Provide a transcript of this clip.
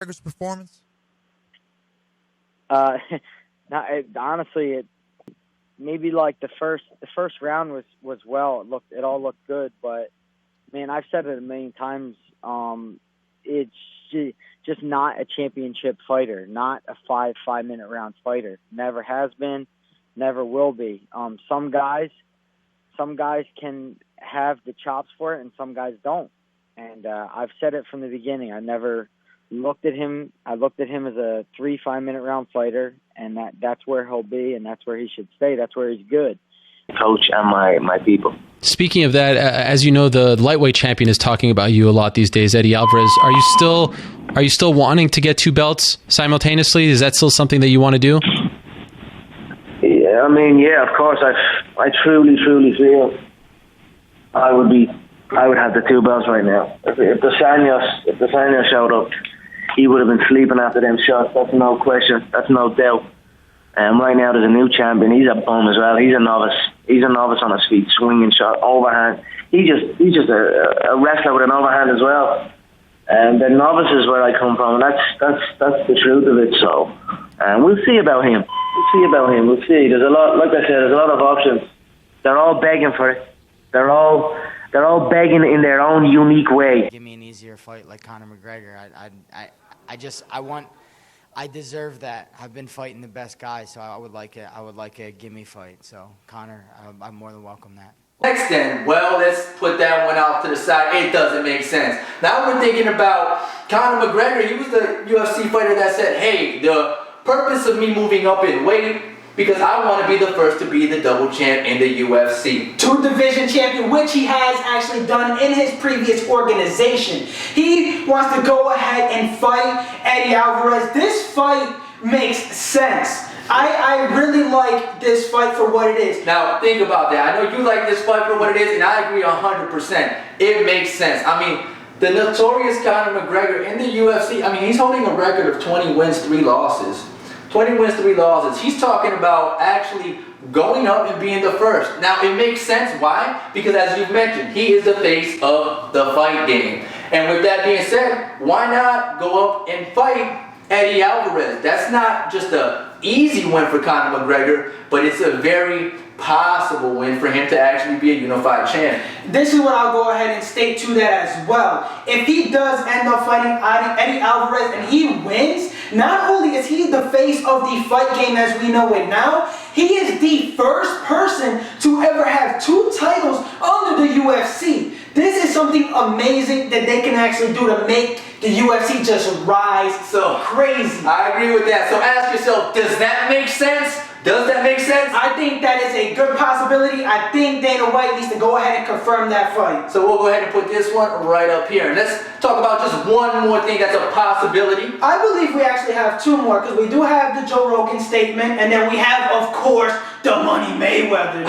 McGregor's performance? Honestly, maybe like the first round was well. It all looked good, but man, I've said it a million times. It's just not a championship fighter, not a five-minute round fighter. Never has been, never will be. Some guys can have the chops for it, and some guys don't. And I've said it from the beginning. I never looked at him. I looked at him as a 3 5-minute round fighter, and that's where he'll be, and that's where he should stay. That's where he's good. Coach and my people. Speaking of that, as you know, the lightweight champion is talking about you a lot these days, Eddie Alvarez. Are you still wanting to get 2 belts simultaneously? Is that still something that you want to do? Yeah, of course. I truly feel I would have the 2 belts right now. If the Sanyos showed up, he would have been sleeping after them shots. That's no question. That's no doubt. Right now there's a new champion. He's a bum as well. He's a novice. He's a novice on his feet, swinging shot, overhand. He's just a wrestler with an overhand as well. And the novice is where I come from. That's the truth of it. So, we'll see about him. We'll see. There's a lot. Like I said, there's a lot of options. They're all begging for it. They're all begging in their own unique way. Give me an easier fight like Conor McGregor. I deserve that. I've been fighting the best guys, so I would like a gimme fight. So Conor, I'm more than welcome that. Next then, well, let's put that one off to the side. It doesn't make sense. Now we're thinking about Conor McGregor. He was the UFC fighter that said, hey, the purpose of me moving up in weight, because I want to be the first to be the double champ in the UFC. 2-division champion, which he has actually done in his previous organization. He wants to go ahead and fight Eddie Alvarez. This fight makes sense. I really like this fight for what it is. Now, think about that. I know you like this fight for what it is, and I agree 100%. It makes sense. The notorious Conor McGregor in the UFC, he's holding a record of 20 wins, 3 losses. 20 wins, 3 losses. He's talking about actually going up and being the first. Now, it makes sense. Why? Because as you've mentioned, he is the face of the fight game. And with that being said, why not go up and fight Eddie Alvarez? That's not just an easy win for Conor McGregor, but it's a very possible win for him to actually be a unified champ. This is what I'll go ahead and state to that as well. If he does end up fighting Eddie Alvarez and he wins, not only is he the face of the fight game as we know it now, he is the first person to ever have 2 titles under the UFC. This is something amazing that they can actually do to make the UFC just rise so crazy. I agree with that. So ask yourself, does that make sense? Does that make sense? I think that is a good possibility. I think Dana White needs to go ahead and confirm that fight. So we'll go ahead and put this one right up here. And let's talk about just one more thing that's a possibility. I believe we actually have 2 more, because we do have the Joe Rogan statement, and then we have, of course, the Money Mayweather.